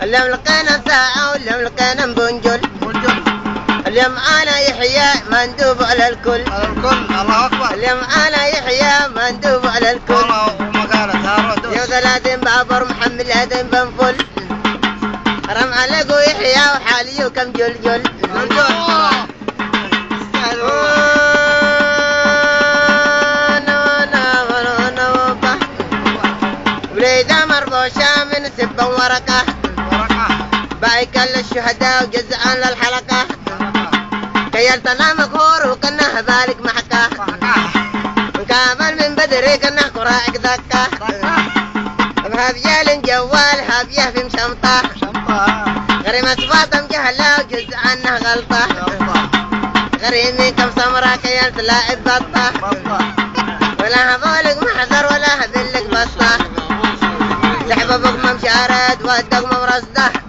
اليوم لقينا ساعة واليوم لقينا بنجل. اليوم أنا يحيى مندوب على الكل. الله أكبر. اليوم أنا يحيى مندوب على الكل. يوم 30 بابر محمل هدين بنفل. رم عليكو يحيى وحالي وكم جلجل. وليد مربوشة من سبا ورقة. بايك للشهداء وجزءا للحلقة. كيلتنا مقهور وكنه بالك محكة. مكامل من بدري كنه قراعك ذكة. بهبيال جوال هبيه في مشمطة. غريمة فاطم جهلة وجزء عنه غلطة. غريمي كم سمرة كيلت لاعب بطة. ولا هبولك محذر ولا هبلك بسطة. لحبة بقمة مشارد ودق ممرصده.